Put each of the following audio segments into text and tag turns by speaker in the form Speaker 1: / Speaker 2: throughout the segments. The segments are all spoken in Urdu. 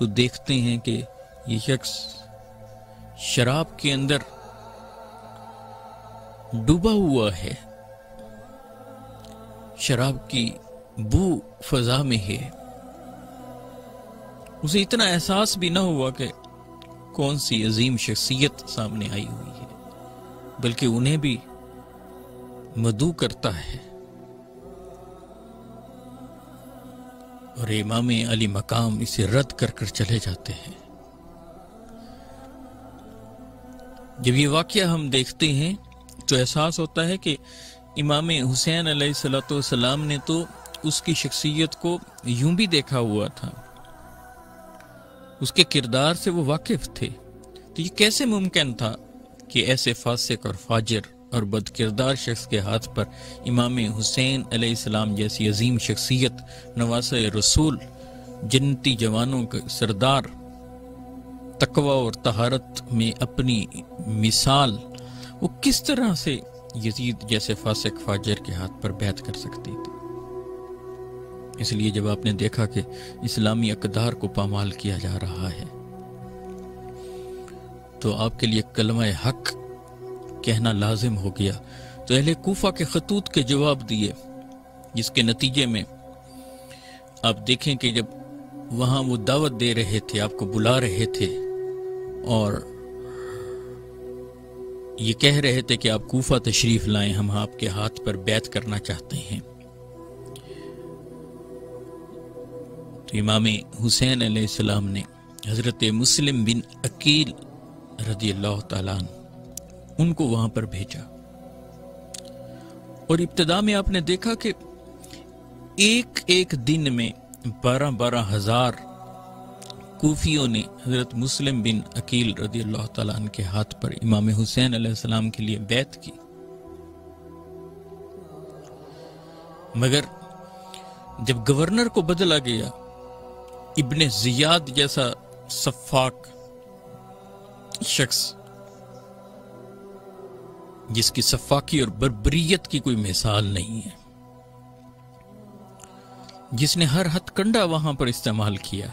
Speaker 1: تو دیکھتے ہیں کہ یہ شخص شراب کے اندر ڈوبا ہوا ہے، شراب کی بو فضا میں ہے، اسے اتنا احساس بھی نہ ہوا کہ کون سی عظیم شخصیت سامنے آئی ہوئی ہے، بلکہ انہیں بھی مدعو کرتا ہے۔ اور امام علی مقام اسے رد کر کر چلے جاتے ہیں۔ جب یہ واقعہ ہم دیکھتے ہیں تو احساس ہوتا ہے کہ امام حسین علیہ السلام نے تو اس کی شخصیت کو یوں بھی دیکھا ہوا تھا، اس کے کردار سے وہ واقف تھے، تو یہ کیسے ممکن تھا کہ ایسے فاسق اور فاجر اور بد کردار شخص کے ہاتھ پر امام حسین علیہ السلام جیسی عظیم شخصیت، نواسہ رسول، جنتی جوانوں کا سردار، تقوی اور طہارت میں اپنی مثال، وہ کس طرح سے یزید جیسے فاسق فاجر کے ہاتھ پر بیعت کر سکتی تھی؟ اس لیے جب آپ نے دیکھا کہ اسلامی اقدار کو پامال کیا جا رہا ہے تو آپ کے لیے کلمہ حق کہنا لازم ہو گیا۔ تو اہل کوفہ کے خطوط کے جواب دیے، جس کے نتیجے میں آپ دیکھیں کہ جب وہاں وہ دعوت دے رہے تھے، آپ کو بلا رہے تھے اور یہ کہہ رہے تھے کہ آپ کوفہ تشریف لائیں، ہم آپ کے ہاتھ پر بیعت کرنا چاہتے ہیں، تو امام حسین علیہ السلام نے حضرت مسلم بن عقیل رضی اللہ تعالیٰ عنہ ان کو وہاں پر بھیجا، اور ابتدا میں آپ نے دیکھا کہ ایک ایک دن میں 12 ہزار کوفیوں نے حضرت مسلم بن عقیل رضی اللہ تعالیٰ عنہ کے ہاتھ پر امام حسین علیہ السلام کے لیے بیعت کی۔ مگر جب گورنر کو بدلا گیا، ابن زیاد جیسا سفاک شخص جس کی سفاکی اور بربریت کی کوئی مثال نہیں ہے، جس نے ہر ہتھ کنڈا وہاں پر استعمال کیا،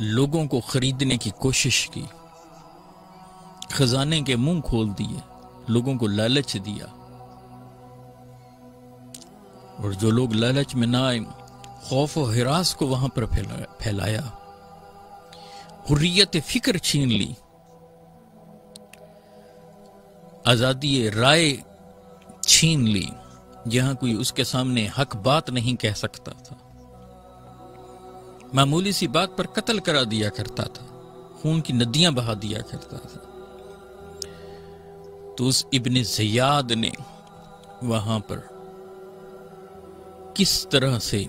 Speaker 1: لوگوں کو خریدنے کی کوشش کی، خزانے کے منہ کھول دیے، لوگوں کو لالچ دیا، اور جو لوگ لالچ میں نہ آئے خوف و ہراس کو وہاں پر پھیلایا، حریت فکر چھین لی، آزادی رائے چھین لی، جہاں کوئی اس کے سامنے حق بات نہیں کہہ سکتا تھا، معمولی سی بات پر قتل کرا دیا کرتا تھا، خون کی ندیاں بہا دیا کرتا تھا۔ تو اس ابن زیاد نے وہاں پر کس طرح سے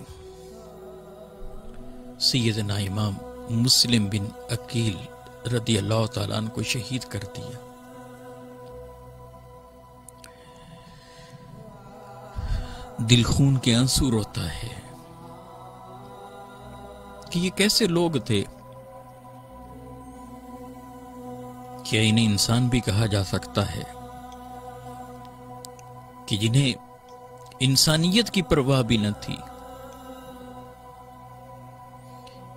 Speaker 1: سیدنا امام مسلم بن عقیل رضی اللہ تعالیٰ عنہ کو شہید کر دیا۔ دل خون کے آنسو روتا ہے کہ یہ کیسے لوگ تھے، کیا انہیں انسان بھی کہا جا سکتا ہے کہ جنہیں انسانیت کی پرواہ بھی نہ تھی،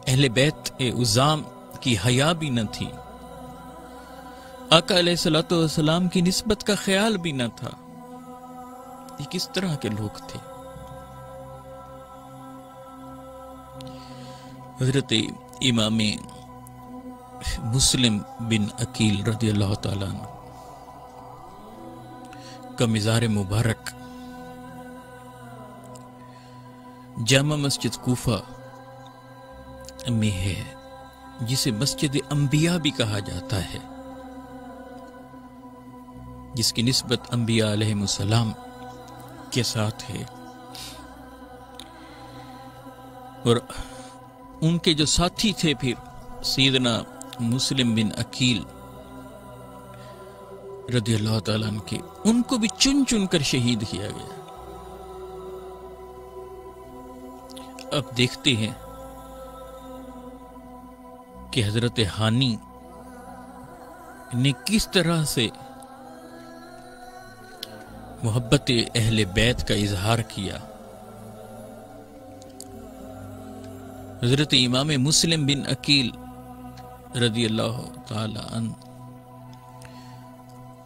Speaker 1: اہل بیت عظام کی حیا بھی نہ تھی، آقا علیہ السلام کی نسبت کا خیال بھی نہ تھا؟ یہ کس طرح کے لوگ تھے؟ حضرت امام مسلم بن عقیل رضی اللہ تعالیٰ عنہ کا مزار مبارک جامع مسجد کوفہ میں ہے، جسے مسجد انبیاء بھی کہا جاتا ہے، جس کی نسبت انبیاء علیہ السلام کے ساتھ ہے، اور ان کے جو ساتھی تھے پھر سیدنا مسلم بن عقیل رضی اللہ تعالیٰ عنہ کے، ان کو بھی چن چن کر شہید کیا گیا۔ اب دیکھتے ہیں کہ حضرت ہانی نے کس طرح سے محبت اہل بیت کا اظہار کیا۔ حضرت امام مسلم بن عقیل رضی اللہ تعالی عنہ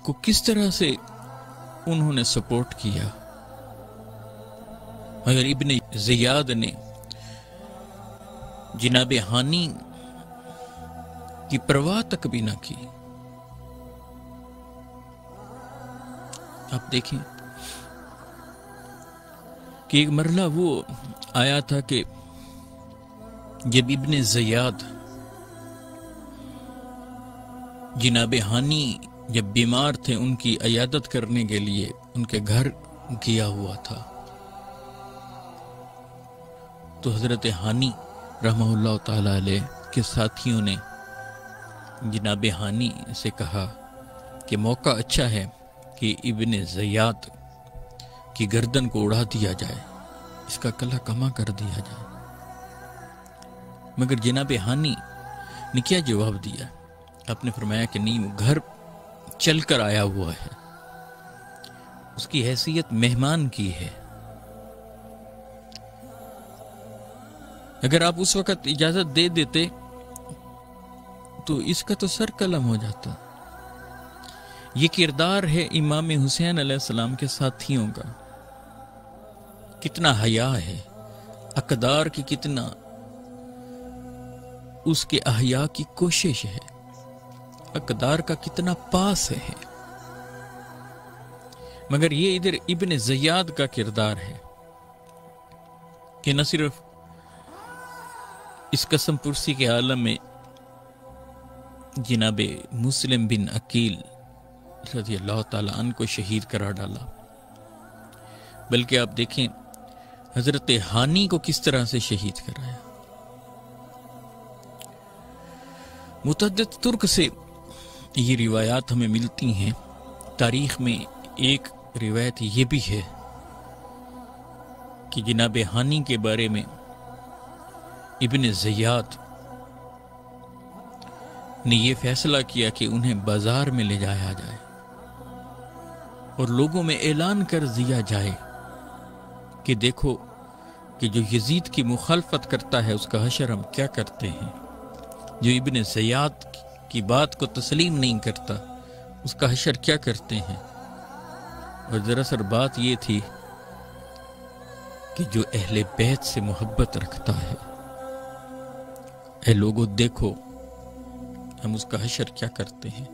Speaker 1: کو کس طرح سے انہوں نے سپورٹ کیا، مگر ابن زیاد نے جناب ہانی کی پرواہ تک بھی نہ کی۔ آپ دیکھیں کہ ایک مرحلہ وہ آیا تھا کہ جب ابن زیاد جناب ہانی جب بیمار تھے ان کی عیادت کرنے کے لیے ان کے گھر گیا ہوا تھا، تو حضرت ہانی رحمہ اللہ تعالی علیہ کے ساتھیوں نے جناب ہانی سے کہا کہ موقع اچھا ہے کہ ابن زیاد کی گردن کو اڑا دیا جائے، اس کا کلہ کما کر دیا جائے۔ مگر جناب ہانی نے کیا جواب دیا؟ آپ نے فرمایا کہ نہیں، وہ گھر چل کر آیا ہوا ہے، اس کی حیثیت مہمان کی ہے، اگر آپ اس وقت اجازت دے دیتے تو اس کا تو سر قلم ہو جاتا۔ یہ کردار ہے امام حسین علیہ السلام کے ساتھیوں کا، کتنا حیا ہے، اقدار کی کتنا اس کے احیاء کی کوشش ہے، اقدار کا کتنا پاس ہے، مگر یہ ادھر ابن زیاد کا کردار ہے کہ نہ صرف اس قسم پرسی کے عالم میں جناب مسلم بن عقیل رضی اللہ تعالی عنہ کو شہید قرار ڈالا، بلکہ آپ دیکھیں حضرت ہانی کو کس طرح سے شہید کرایا۔ متعدد ترک سے یہ روایات ہمیں ملتی ہیں۔ تاریخ میں ایک روایت یہ بھی ہے کہ جناب ہانی کے بارے میں ابن زیاد نے یہ فیصلہ کیا کہ انہیں بازار میں لے جایا جائے اور لوگوں میں اعلان کر دیا جائے کہ دیکھو کہ جو یزید کی مخالفت کرتا ہے اس کا حشر ہم کیا کرتے ہیں، جو ابن زیاد کی بات کو تسلیم نہیں کرتا اس کا حشر کیا کرتے ہیں۔ اور دراصل بات یہ تھی کہ جو اہل بیت سے محبت رکھتا ہے، اے لوگوں دیکھو ہم اس کا حشر کیا کرتے ہیں۔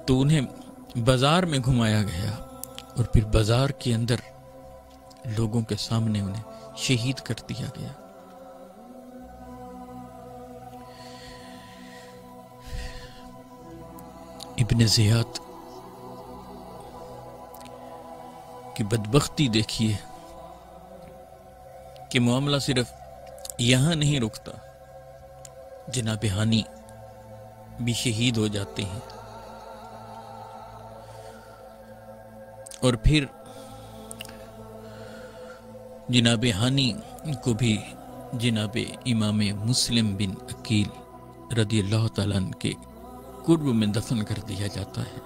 Speaker 1: تو انہیں بازار میں گھمایا گیا اور پھر بازار کے اندر لوگوں کے سامنے انہیں شہید کر دیا گیا۔ ابن زیاد کی بدبختی دیکھیے کہ معاملہ صرف یہاں نہیں رکتا، جناب ہانی بھی شہید ہو جاتے ہیں اور پھر جناب ہانی کو بھی جناب امام مسلم بن عقیل رضی اللہ تعالیٰ عنہ کے قرب میں دفن کر دیا جاتا ہے۔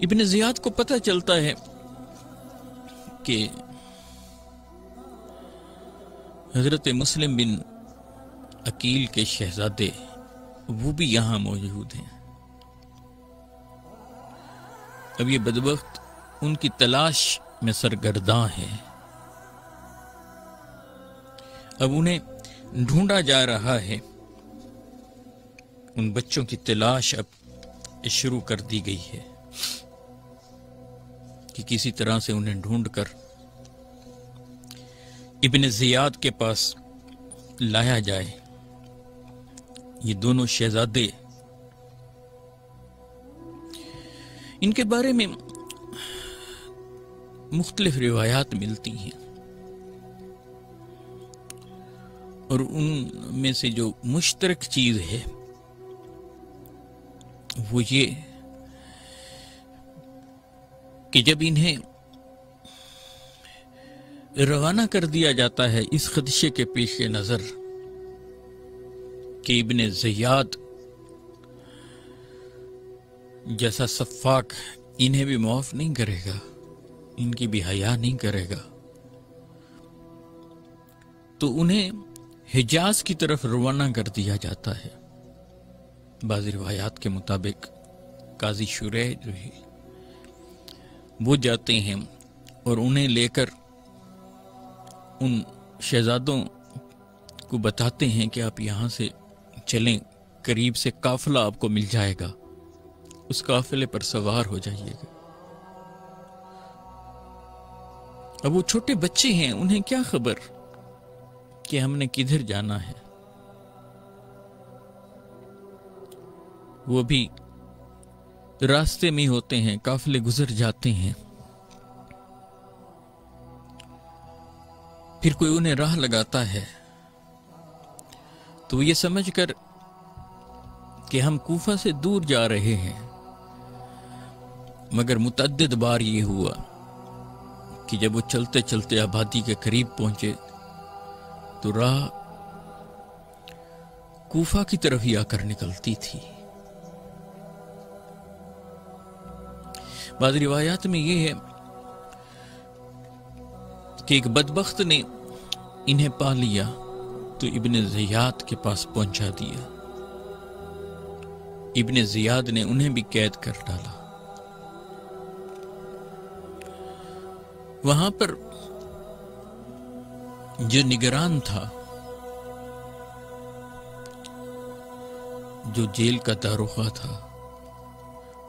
Speaker 1: ابن زیاد کو پتہ چلتا ہے کہ حضرت مسلم بن عقیل کے شہزادے وہ بھی یہاں موجود ہیں۔ اب یہ بدبخت ان کی تلاش میں سرگرداں ہے، اب انہیں ڈھونڈا جا رہا ہے، ان بچوں کی تلاش اب شروع کر دی گئی ہے کہ کسی طرح سے انہیں ڈھونڈ کر ابن زیاد کے پاس لایا جائے۔ یہ دونوں شہزادے، ان کے بارے میں مختلف روایات ملتی ہیں اور ان میں سے جو مشترک چیز ہے وہ یہ کہ جب انہیں روانہ کر دیا جاتا ہے اس خدشے کے پیش نظر کہ ابن زیاد جیسا سفاک انہیں بھی معاف نہیں کرے گا، ان کی بھی حیا نہیں کرے گا، تو انہیں حجاز کی طرف روانہ کر دیا جاتا ہے۔ بعض روایات کے مطابق قاضی شریح جو ہے وہ جاتے ہیں اور انہیں لے کر ان شہزادوں کو بتاتے ہیں کہ آپ یہاں سے چلیں، قریب سے قافلہ آپ کو مل جائے گا، اس قافلے پر سوار ہو جائیے گا۔ اب وہ چھوٹے بچے ہیں، انہیں کیا خبر کہ ہم نے کدھر جانا ہے؟ وہ بھی راستے میں ہوتے ہیں، قافلے گزر جاتے ہیں، پھر کوئی انہیں راہ لگاتا ہے تو یہ سمجھ کر کہ ہم کوفہ سے دور جا رہے ہیں، مگر متعدد بار یہ ہوا کہ جب وہ چلتے چلتے آبادی کے قریب پہنچے تو راہ کوفہ کی طرف ہی آ کر نکلتی تھی۔ بعض روایات میں یہ ہے کہ ایک بدبخت نے انہیں پا لیا تو ابن زیاد کے پاس پہنچا دیا۔ ابن زیاد نے انہیں بھی قید کر ڈالا۔ وہاں پر جو نگران تھا، جو جیل کا داروغہ تھا،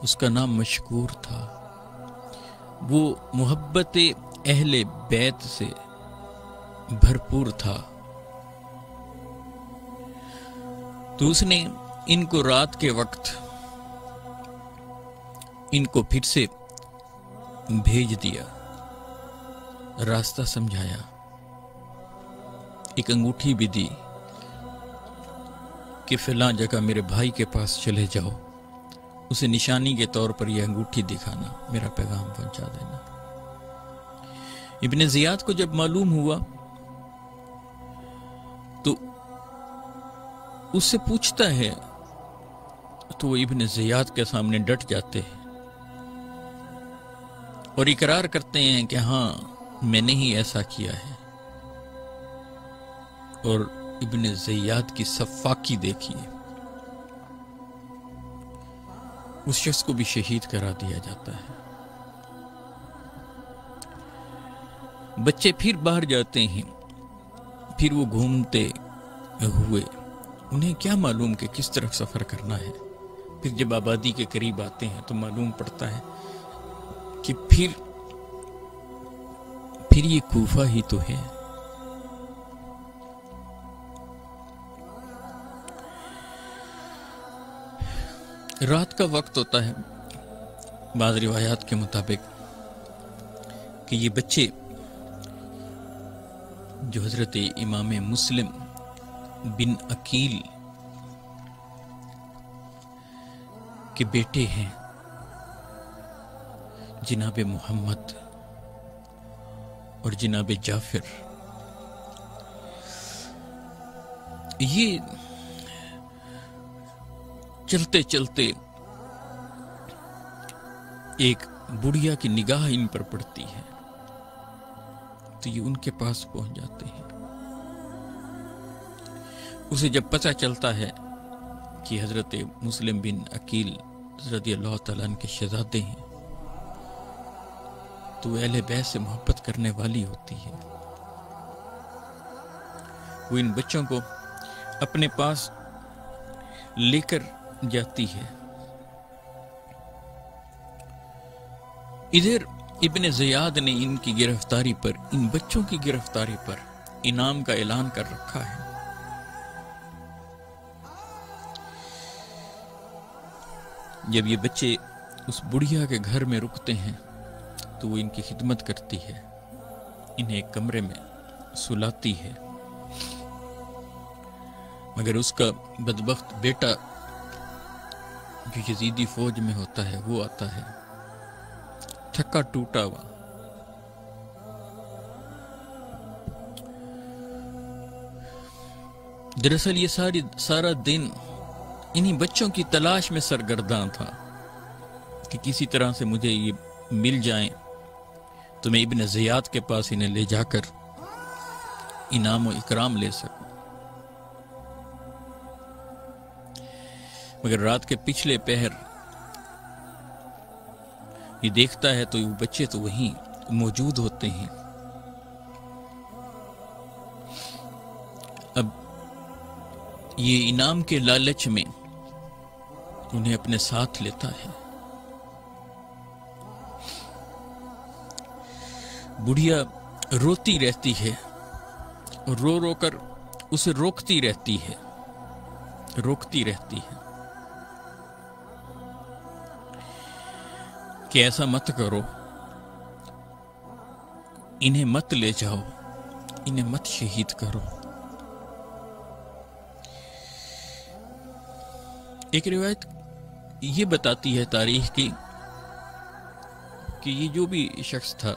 Speaker 1: اس کا نام مشکور تھا۔ وہ محبت اہل بیت سے بھرپور تھا، تو اس نے ان کو رات کے وقت ان کو پھر سے بھیج دیا، راستہ سمجھایا، ایک انگوٹھی بھی دی کہ فلاں جگہ میرے بھائی کے پاس چلے جاؤ، اسے نشانی کے طور پر یہ انگوٹھی دکھانا، میرا پیغام پہنچا دینا۔ ابن زیاد کو جب معلوم ہوا تو اس سے پوچھتا ہے تو وہ ابن زیاد کے سامنے ڈٹ جاتے ہیں اور اقرار کرتے ہیں کہ ہاں میں نے ہی ایسا کیا ہے۔ اور ابن زیاد کی سفاکی دیکھیے، اس شخص کو بھی شہید کرا دیا جاتا ہے۔ بچے پھر باہر جاتے ہیں، پھر وہ گھومتے ہوئے، انہیں کیا معلوم کہ کس طرح سفر کرنا ہے۔ پھر جب آبادی کے قریب آتے ہیں تو معلوم پڑتا ہے کہ پھر یہ کوفہ ہی تو ہے۔ رات کا وقت ہوتا ہے، بعض روایات کے مطابق کہ یہ بچے جو حضرت امام مسلم بن عقیل کے بیٹے ہیں، جناب محمد اور جناب جعفر، یہ چلتے چلتے ایک بڑھیا کی نگاہ ان پر پڑتی ہے تو یہ ان کے پاس پہنچ جاتے ہیں۔ اسے جب پتہ چلتا ہے کہ حضرت مسلم بن عقیل رضی اللہ تعالیٰ عنہ کے شہزادے ہیں تو وہ اہل بیت سے محبت کرنے والی ہوتی ہے، وہ ان بچوں کو اپنے پاس لے کر جاتی ہے۔ ادھر ابن زیاد نے ان کی گرفتاری پر، ان بچوں کی گرفتاری پر انعام کا اعلان کر رکھا ہے۔ جب یہ بچے اس بڑھیا کے گھر میں رکتے ہیں تو وہ ان کی خدمت کرتی ہے، انہیں ایک کمرے میں سلاتی ہے، مگر اس کا بدبخت بیٹا جو یزیدی فوج میں ہوتا ہے وہ آتا ہے تھکا ٹوٹا ہوا۔ دراصل یہ سارا دن انہی بچوں کی تلاش میں سرگرداں تھا کہ کسی طرح سے مجھے یہ مل جائیں تو میں ابن زیاد کے پاس انہیں لے جا کر انعام و اکرام لے سکوں، مگر رات کے پچھلے پہر یہ دیکھتا ہے تو وہ بچے تو وہیں موجود ہوتے ہیں۔ اب یہ انعام کے لالچ میں انہیں اپنے ساتھ لیتا ہے۔ بڑھیا روتی رہتی ہے اور رو رو کر اسے روکتی رہتی ہے کہ ایسا مت کرو، انہیں مت لے جاؤ، انہیں مت شہید کرو۔ ایک روایت یہ بتاتی ہے تاریخ کی کہ یہ جو بھی شخص تھا،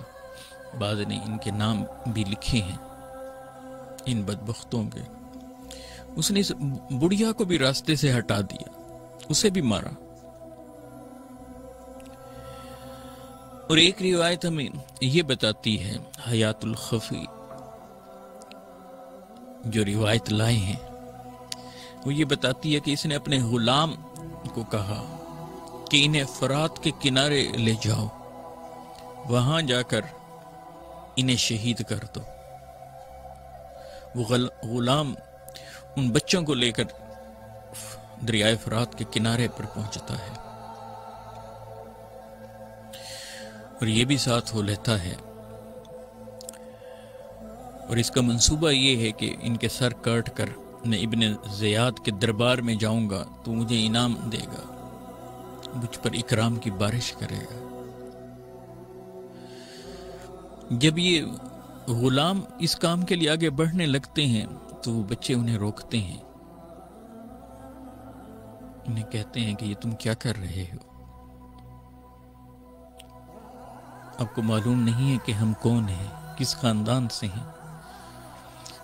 Speaker 1: بعض نے ان کے نام بھی لکھے ہیں ان بدبختوں کے، اس نے اس بڑھیا کو بھی راستے سے ہٹا دیا، اسے بھی مارا۔ اور ایک روایت ہمیں یہ بتاتی ہے، حیات الخفی جو روایت لائے ہیں، وہ یہ بتاتی ہے کہ اس نے اپنے غلام کو کہا کہ انہیں فرات کے کنارے لے جاؤ، وہاں جا کر انہیں شہید کر دو۔ وہ غلام ان بچوں کو لے کر دریائے فرات کے کنارے پر پہنچتا ہے اور یہ بھی ساتھ ہو لیتا ہے، اور اس کا منصوبہ یہ ہے کہ ان کے سر کاٹ کر میں ابن زیاد کے دربار میں جاؤں گا تو مجھے انعام دے گا، مجھ پر اکرام کی بارش کرے گا۔ جب یہ غلام اس کام کے لیے آگے بڑھنے لگتے ہیں تو وہ بچے انہیں روکتے ہیں، انہیں کہتے ہیں کہ یہ تم کیا کر رہے ہو؟ آپ کو معلوم نہیں ہے کہ ہم کون ہیں، کس خاندان سے ہیں؟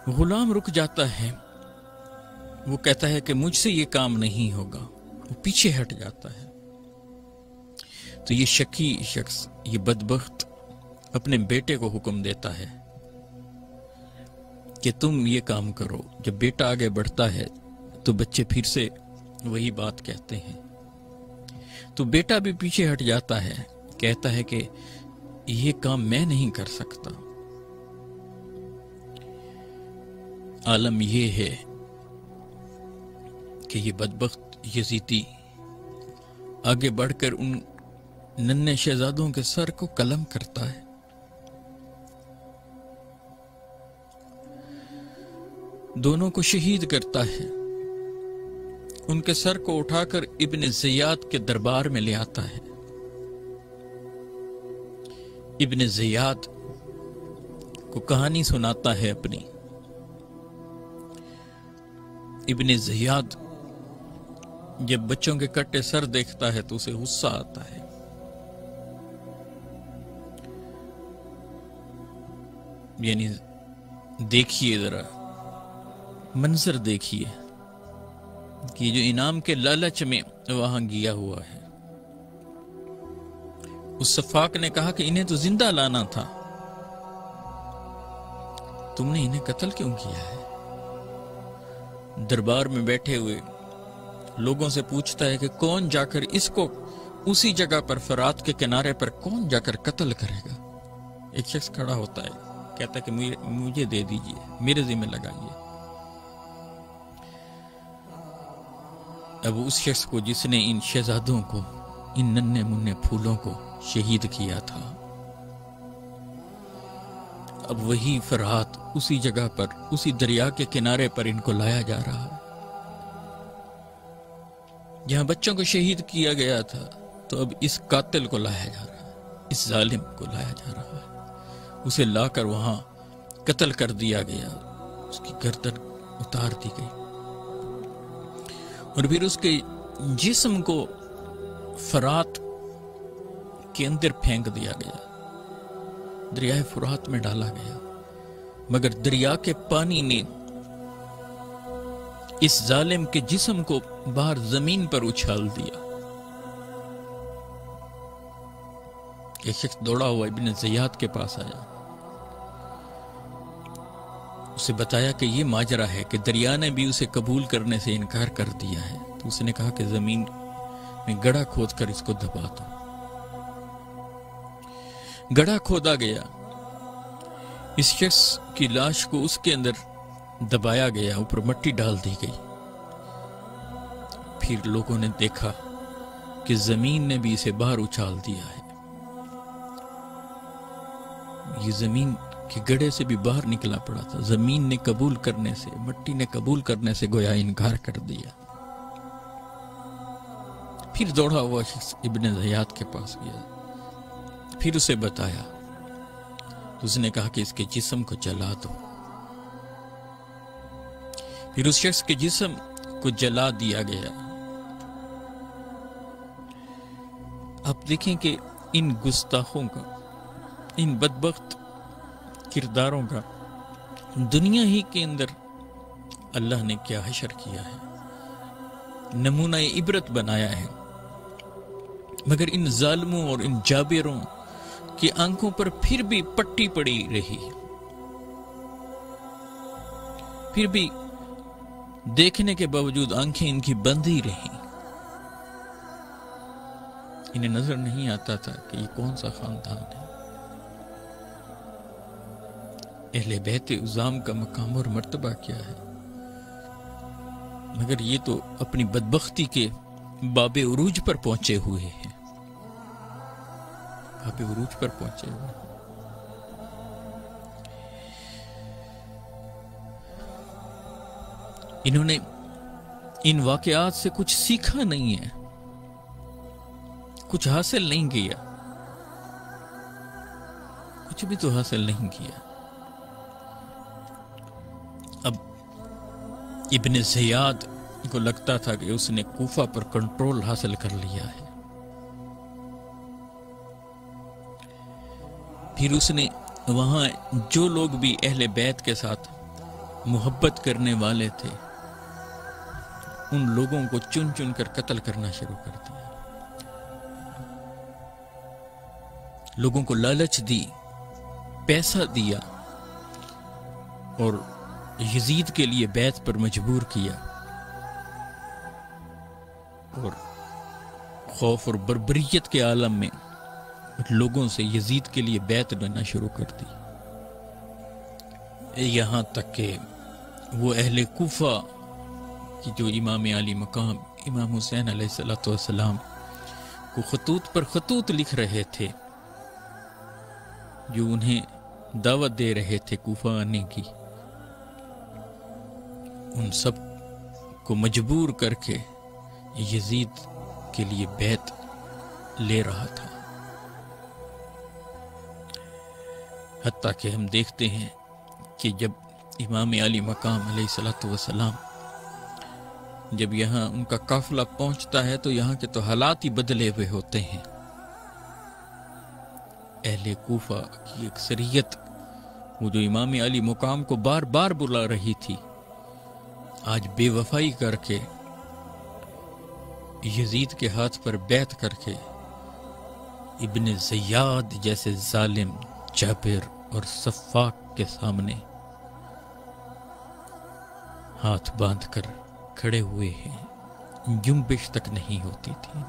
Speaker 1: غلام رک جاتا ہے، وہ کہتا ہے کہ مجھ سے یہ کام نہیں ہوگا، وہ پیچھے ہٹ جاتا ہے۔ تو یہ شکی شخص، یہ بدبخت اپنے بیٹے کو حکم دیتا ہے کہ تم یہ کام کرو۔ جب بیٹا آگے بڑھتا ہے تو بچے پھر سے وہی بات کہتے ہیں، تو بیٹا بھی پیچھے ہٹ جاتا ہے، کہتا ہے کہ یہ کام میں نہیں کر سکتا۔ عالم یہ ہے کہ یہ بدبخت یزیدی آگے بڑھ کر ان ننھے شہزادوں کے سر کو قلم کرتا ہے۔ دونوں کو شہید کرتا ہے، ان کے سر کو اٹھا کر ابن زیاد کے دربار میں لے آتا ہے۔ ابن زیاد کو کہانی سناتا ہے اپنی۔ ابن زیاد جب بچوں کے کٹے سر دیکھتا ہے تو اسے غصہ آتا ہے۔ یعنی دیکھیے ذرا منظر دیکھیے کہ جو انعام کے لالچ میں وہاں گیا ہوا ہے۔ اس سفاک نے کہا کہ انہیں تو زندہ لانا تھا، تم نے انہیں قتل کیوں کیا ہے؟ دربار میں بیٹھے ہوئے لوگوں سے پوچھتا ہے کہ کون جا کر اس کو اسی جگہ پر، فرات کے کنارے پر کون جا کر قتل کرے گا؟ ایک شخص کھڑا ہوتا ہے، کہتا ہے کہ مجھے دے دیجئے، میرے ذمہ لگائیے۔ اب اس شخص کو جس نے ان شہزادوں کو، ان ننھے منھے پھولوں کو شہید کیا تھا، اب وہی فرات اسی جگہ پر، اسی دریا کے کنارے پر ان کو لایا جا رہا ہے۔ جہاں بچوں کو شہید کیا گیا تھا تو اب اس قاتل کو لایا جا رہا ہے، اس ظالم کو لایا جا رہا ہے۔ اسے لا کر وہاں قتل کر دیا گیا، اس کی گردن اتار دی گئی اور پھر اس کے جسم کو فرات کے اندر پھینک دیا گیا، دریائے فرات میں ڈالا گیا، مگر دریا کے پانی نے اس ظالم کے جسم کو باہر زمین پر اچھال دیا۔ ایک شخص دوڑا ہوا ابن زیاد کے پاس آیا، اسے بتایا کہ یہ ماجرا ہے کہ دریا نے بھی اسے قبول کرنے سے انکار کر دیا ہے، تو اس نے کہا کہ زمین میں گڑھا کھود کر اس کو دبا دو۔ گڑھا کھودا گیا، اس شخص کی لاش کو اس کے اندر دبایا گیا، اوپر مٹی ڈال دی گئی۔ پھر لوگوں نے دیکھا کہ زمین نے بھی اسے باہر اچھال دیا ہے، یہ زمین کے گڑھے سے بھی باہر نکلا پڑا تھا۔ زمین نے قبول کرنے سے، مٹی نے قبول کرنے سے گویا انکار کر دیا۔ پھر دوڑا ہوا شخص ابن زیاد کے پاس گیا، پھر اسے بتایا، تو اس نے کہا کہ اس کے جسم کو جلا دو۔ پھر اس شخص کے جسم کو جلا دیا گیا۔ آپ دیکھیں کہ ان گستاخوں کا، ان بدبخت کرداروں کا دنیا ہی کے اندر اللہ نے کیا حشر کیا ہے، نمونہ عبرت بنایا ہے، مگر ان ظالموں اور ان جابروں کی آنکھوں پر پھر بھی پٹی پڑی رہی، پھر بھی دیکھنے کے باوجود آنکھیں ان کی بند ہی رہیں۔ انہیں نظر نہیں آتا تھا کہ یہ کون سا خاندان ہے۔ اہل بیت عظام کا مقام اور مرتبہ کیا ہے، مگر یہ تو اپنی بدبختی کے باب عروج پر پہنچے ہوئے ہیں، باب عروج پر پہنچے ہوئے ہیں۔ انہوں نے ان واقعات سے کچھ سیکھا نہیں ہے، کچھ حاصل نہیں کیا، کچھ بھی تو حاصل نہیں کیا۔ اب ابن زیاد کو لگتا تھا کہ اس نے کوفہ پر کنٹرول حاصل کر لیا ہے، پھر اس نے وہاں جو لوگ بھی اہل بیت کے ساتھ محبت کرنے والے تھے ان لوگوں کو چن چن کر قتل کرنا شروع کر دیا، لوگوں کو لالچ دی، پیسہ دیا اور یزید کے لیے بیعت پر مجبور کیا، اور خوف اور بربریت کے عالم میں لوگوں سے یزید کے لیے بیعت لینا شروع کر دی، یہاں تک کہ وہ اہل کوفہ کی جو امام علی مقام امام حسین علیہ السلام کو خطوط پر خطوط لکھ رہے تھے، جو انہیں دعوت دے رہے تھے کوفہ آنے کی، ان سب کو مجبور کر کے یزید کے لیے بیعت لے رہا تھا۔ حتیٰ کہ ہم دیکھتے ہیں کہ جب امام علی مقام علیہ السلام جب یہاں ان کا قافلہ پہنچتا ہے تو یہاں کے تو حالات ہی بدلے ہوئے ہوتے ہیں۔ اہل کوفہ کی اکثریت، وہ جو امام علی مقام کو بار بار بلا رہی تھی، آج بے وفائی کر کے یزید کے ہاتھ پر بیعت کر کے ابن زیاد جیسے ظالم، جابر اور سفاک کے سامنے ہاتھ باندھ کر کھڑے ہوئے ہیں، جنبش تک نہیں ہوتی تھی۔